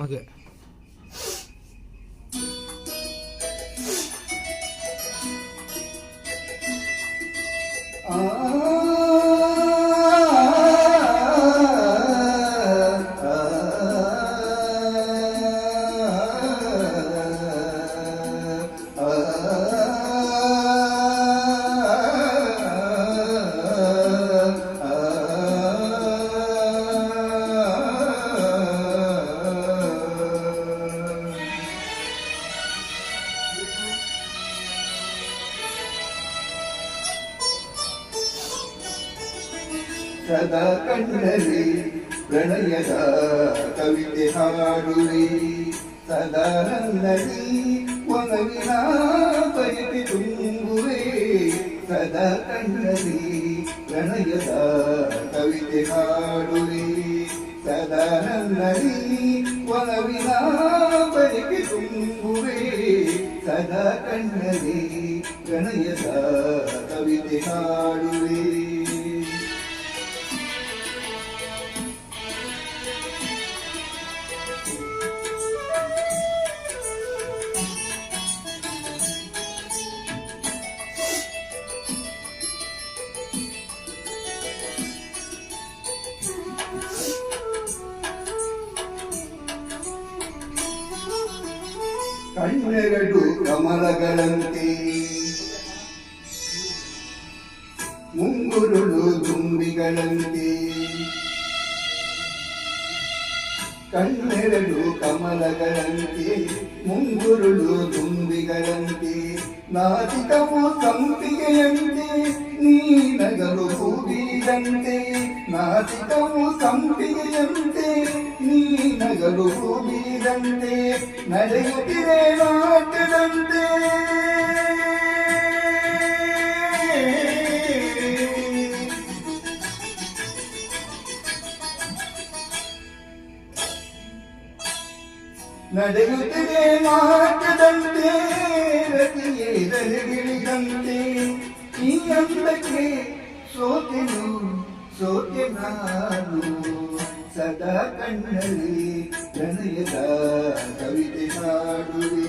Okay. ಸದಾ ಕಣ್ಣಲ್ಲಿ ಪ್ರಣಯದ ಕವಿತೆ ಹಾಡುವೆ, ಸದಾ ನನ್ನಲ್ಲಿ ಒಲವಿನ ಬಯಕೆ ತುಂಬುವೆ. ಸದಾ ಕಣ್ಣಲ್ಲಿ ಪ್ರಣಯದ ಕವಿತೆ ಹಾಡುವೆ, ಸದಾ ನನ್ನಲ್ಲಿ ಒಲವಿನ ಬಯಕೆ ತುಂಬುವೆ. ಸದಾ ಕಣ್ಣಲ್ಲಿ ಪ್ರಣಯದ ಕವಿತೆ ಹಾಡುವೆ. ಕಣ್ಣೆರಡು ಕಮಲಗಳಂತೆ, ಮುಂಗುರುಳು ದುಂಬಿಗಳಂತೆ. ಕಣ್ಣೆರಡು ಕಮಲಗಳಂತೆ, ಮುಂಗುರುಳು ದುಂಬಿಗಳಂತೆ. ನಾಚಿಕವು ಸಂಪಿಗೆಯಂತೆ, ನೀ ನಗಲು ಹೂವಿದಂತೆ. ನಾಚಿಕವು ಸಂಪಿಗೆಯಂತೆ, ನೀ ನಗಲು ಹೂವಿದಂತೆ. ನಡೆಯುತ್ತಿರೆ ನಾಟ್ಯದಂತೆ, ನಡೆಯುತ್ತಿದೆ ನಾಟ್ಯದಂತೆ. ರತಿಯೇ ದರಿಗಿಳಿದಂತೆ, ಈ ಅಂದಕ್ಕೆ ಸೋತೆನು ಸೋತೆ ನಾನು. ಸದಾ ಕಣ್ಣಲ್ಲಿ ಪ್ರಣಯದ ಕವಿತೆ ಹಾಡುವೆ.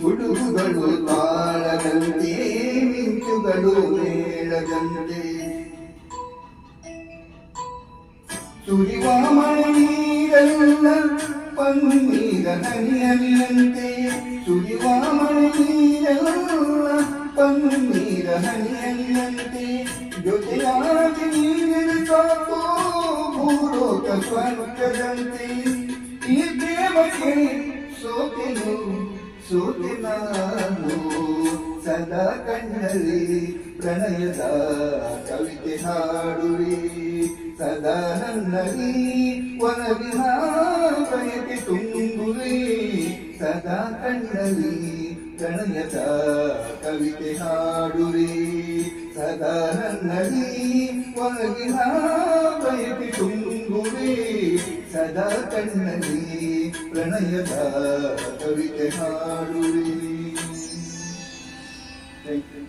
ಗುಡುಗುಗಳು ತಾಳದಂತೆ, ಮಿಂಚುಗಳು ಮೇಳದಂತೆ. ಸುರಿವ ಮಳೆ ನೀರೆಲ್ಲ ಪನ್ನೀರ ಹನಿಯಂತೆ. ಸುರಿವ ಮಳೆ ನೀರೆಲ್ಲ ಪನ್ನೀರ ಹನಿಯಂತೆ. ಜೊತೆಯಾಗಿ ನೀರಿನ ಸಾಕು ಭೂಲೋಕ ಸ್ವರ್ಗದಂತೆ. ಈ ಪ್ರೇಮಕ್ಕೆ ಸೋತೆನು ಸೋತೆ ನಾನು. ಸದಾ ಕಣ್ಣಲ್ಲಿ ಪ್ರಣಯದ ಕವಿತೆ ಹಾಡುವೆ, ಸದಾ ನನ್ನಲ್ಲಿ ಒಲವಿನ ಬಯಕೆ ತುಂಬುವೆ. ಸದಾ ಕಣ್ಣಲ್ಲಿ ಪ್ರಣಯದ ಕವಿತೆ ಹಾಡುವೆ, ಸದಾ ನನ್ನಲ್ಲಿ ಒಲವಿನ ಬಯಕೆ ತುಂಬುವೆ. ಸದಾ ಕಣ್ಣಲ್ಲಿ ಪ್ರಣಯದ ಕವಿತೆ ಹಾಡುವೆ. Thank you.